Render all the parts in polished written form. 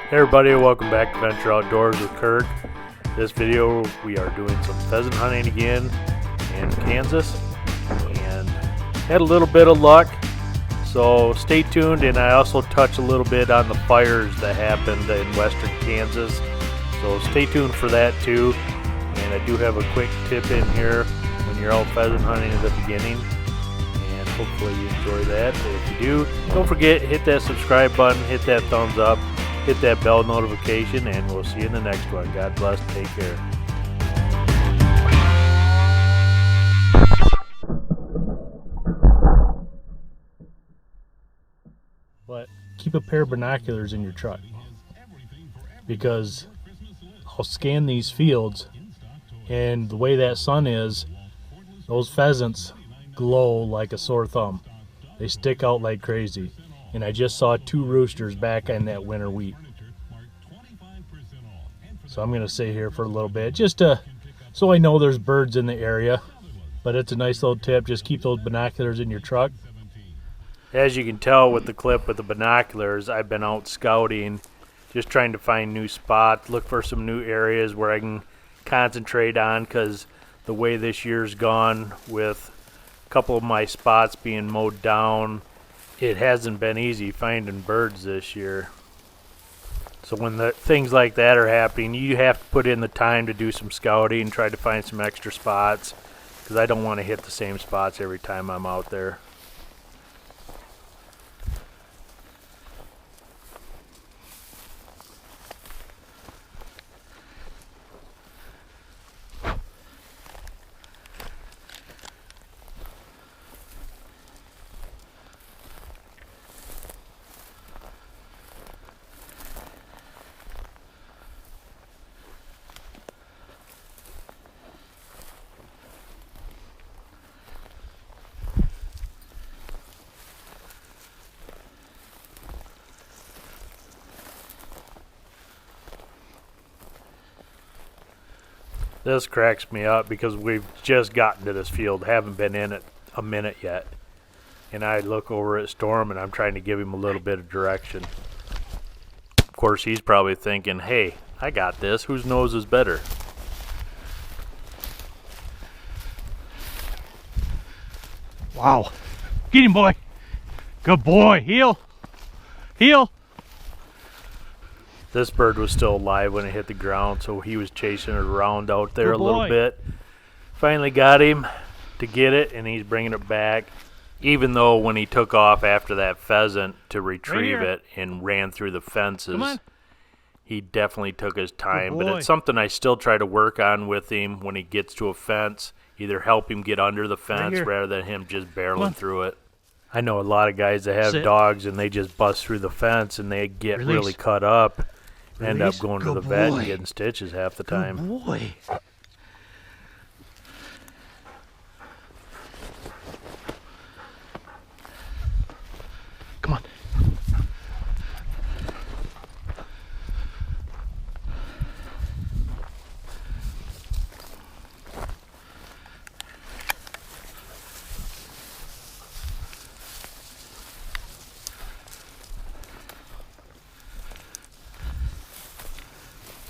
Hey everybody, welcome back to Venture Outdoors with Kirk. This video we are doing some pheasant hunting again in Kansas and had a little bit of luck, so stay tuned. And I also touch a little bit on the fires that happened in western Kansas, so stay tuned for that too. And I do have a quick tip in here when you're out pheasant hunting at the beginning, and hopefully you enjoy that. But if you do, don't forget, hit that subscribe button, hit that thumbs up, hit that bell notification, and we'll see you in the next one. God bless. Take care. But keep a pair of binoculars in your truck, because I'll scan these fields, and the way that sun is, those pheasants glow like a sore thumb. They stick out like crazy. And I just saw 2 roosters back in that winter wheat. So I'm gonna sit here for a little bit, just so I know there's birds in the area. But it's a nice little tip, just keep those binoculars in your truck. As you can tell with the clip with the binoculars, I've been out scouting, just trying to find new spots, look for some new areas where I can concentrate on, because the way this year's gone with a couple of my spots being mowed down, it hasn't been easy finding birds this year. So when things like that are happening, you have to put in the time to do some scouting and try to find some extra spots, because I don't want to hit the same spots every time I'm out there. This cracks me up because we've just gotten to this field, haven't been in it a minute yet. And I look over at Storm and I'm trying to give him a little bit of direction. Of course, he's probably thinking, hey, I got this. Whose nose is better? Wow. Get him, boy. Good boy. Heel. Heel. This bird was still alive when it hit the ground, so he was chasing it around out there a little bit. Finally got him to get it, and he's bringing it back. Even though when he took off after that pheasant to retrieve it and ran through the fences, he definitely took his time. But it's something I still try to work on with him when he gets to a fence. Either help him get under the fence rather than him just barreling through it. I know a lot of guys that have dogs and they just bust through the fence and they get really cut up. End up going to the vet and getting stitches half the time. Good boy. Come on.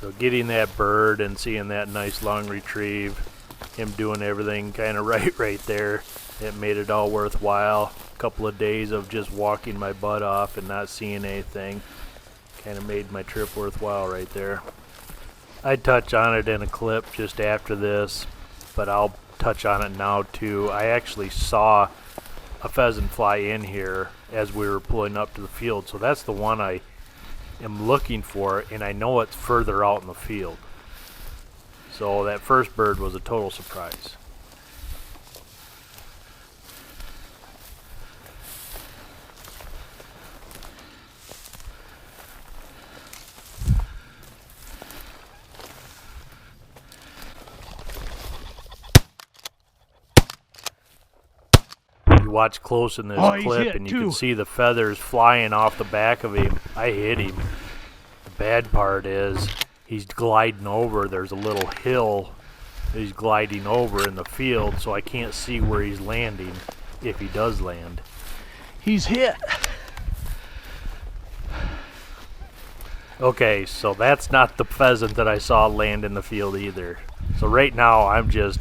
So getting that bird and seeing that nice long retrieve, him doing everything kind of right there, it made it all worthwhile. A couple of days of just walking my butt off and not seeing anything kind of made my trip worthwhile right there. I'd touch on it in a clip just after this, but I'll touch on it now too. I actually saw a pheasant fly in here as we were pulling up to the field, so that's the one I am looking for, and I know it's further out in the field. So that first bird was a total surprise. You watch close in this clip and you can see the feathers flying off the back of him. I hit him. The bad part is he's gliding over. There's a little hill he's gliding over in the field, so I can't see where he's landing, if he does land. He's hit. Okay, so that's not the pheasant that I saw land in the field either. So right now I'm just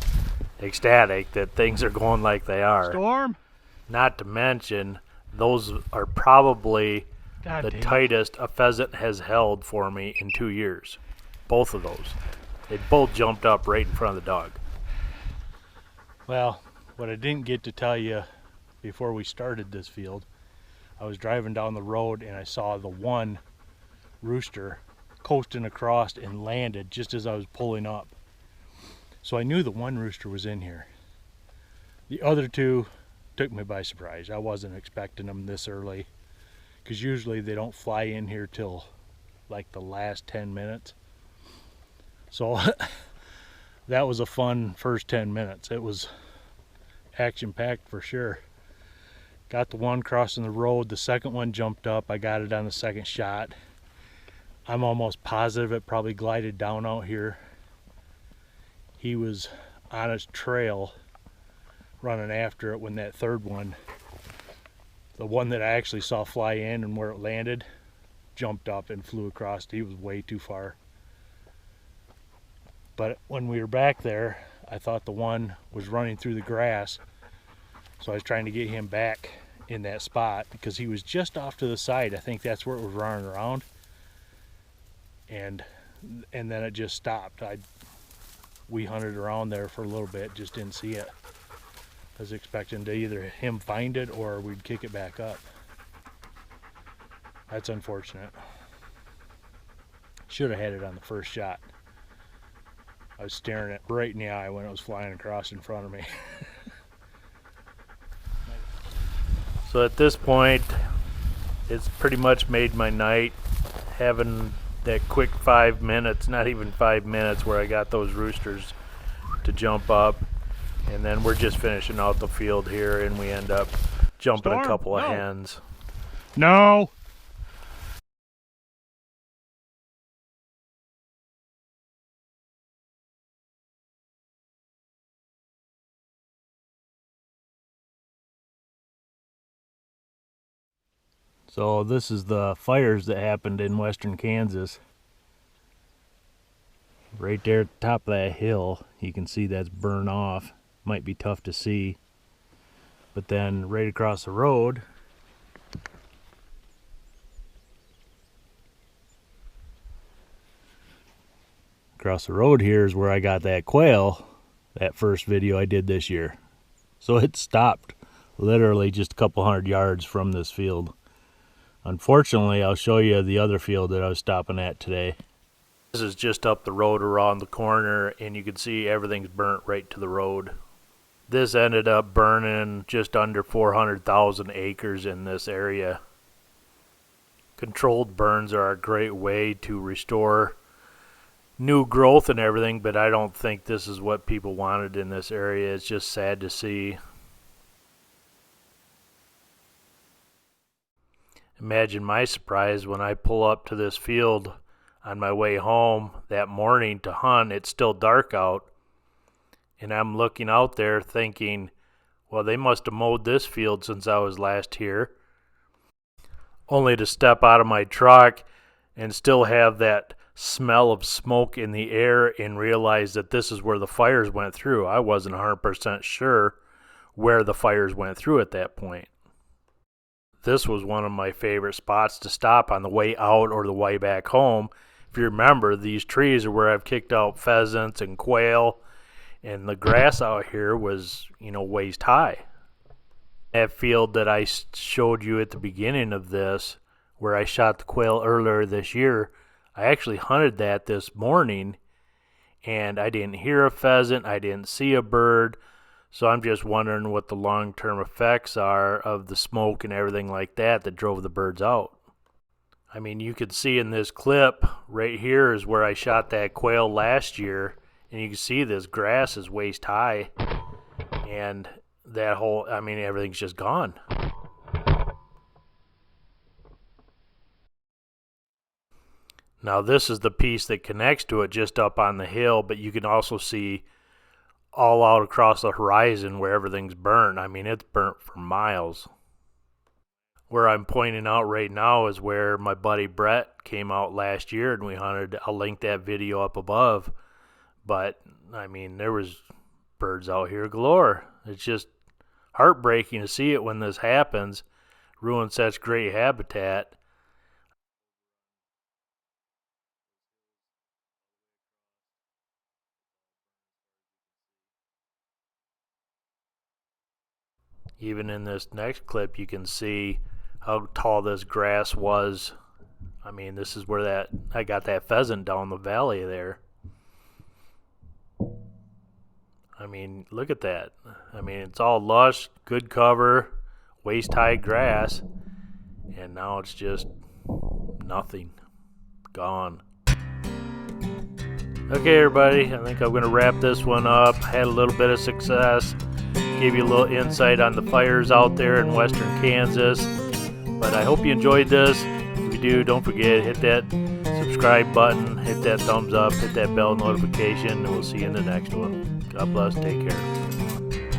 ecstatic that things are going like they are. Storm? Not to mention, those are probably God the dang it. tightest a pheasant has held for me in 2 years. Both of those. They both jumped up right in front of the dog. Well, what I didn't get to tell you before we started this field, I was driving down the road and I saw the one rooster coasting across and landed just as I was pulling up. So I knew the one rooster was in here. The other two took me by surprise. I wasn't expecting them this early, because usually they don't fly in here till like the last 10 minutes. So that was a fun first 10 minutes. It was action-packed for sure. Got the one crossing the road. The second one jumped up. I got it on the second shot. I'm almost positive it probably glided down out here. He was on his trail running after it when that third one, the one that I actually saw fly in and where it landed, jumped up and flew across. He was way too far. But when we were back there, I thought the one was running through the grass. So I was trying to get him back in that spot because he was just off to the side. I think that's where it was running around. And then it just stopped. We hunted around there for a little bit, just didn't see it. I was expecting to either him find it or we'd kick it back up. That's unfortunate. Should have had it on the first shot. I was staring it right in the eye when it was flying across in front of me. So at this point, it's pretty much made my night, having that quick 5 minutes, not even 5 minutes, where I got those roosters to jump up. And then we're just finishing out the field here, and we end up jumping Storm? a couple of No. hens. No. So this is the fires that happened in western Kansas. Right there at the top of that hill, you can see that's burned off. Might be tough to see. But then right across the road, here is where I got that quail, that first video I did this year. So it stopped literally just a couple 100 yards from this field. Unfortunately, I'll show you the other field that I was stopping at today. This is just up the road around the corner, and you can see everything's burnt right to the road. This ended up burning just under 400,000 acres in this area. Controlled burns are a great way to restore new growth and everything, but I don't think this is what people wanted in this area. It's just sad to see. Imagine my surprise when I pull up to this field on my way home that morning to hunt. It's still dark out, and I'm looking out there thinking, well, they must have mowed this field since I was last here. Only to step out of my truck and still have that smell of smoke in the air and realize that this is where the fires went through. I wasn't 100% sure where the fires went through at that point. This was one of my favorite spots to stop on the way out or the way back home. If you remember, these trees are where I've kicked out pheasants and quail, and the grass out here was, waist high. That field that I showed you at the beginning of this, where I shot the quail earlier this year, I actually hunted that this morning, and I didn't hear a pheasant, I didn't see a bird. So I'm just wondering what the long-term effects are of the smoke and everything like that drove the birds out. I mean, you could see in this clip right here is where I shot that quail last year, and you can see this grass is waist high, and that whole, everything's just gone. Now this is the piece that connects to it just up on the hill, but you can also see all out across the horizon where everything's burnt. It's burnt for miles. Where I'm pointing out right now is where my buddy Brett came out last year and we hunted. I'll link that video up above. But, I mean, there was birds out here galore. It's just heartbreaking to see it when this happens. Ruin such great habitat. Even in this next clip, you can see how tall this grass was. I mean, this is where I got that pheasant down the valley there. I mean, look at that. I mean, it's all lush, good cover, waist-high grass, and now it's just nothing. Gone. Okay, everybody, I think I'm going to wrap this one up. Had a little bit of success. Gave you a little insight on the fires out there in western Kansas. But I hope you enjoyed this. If you do, don't forget, hit that subscribe button, hit that thumbs up, hit that bell notification, and we'll see you in the next one. God bless. Take care.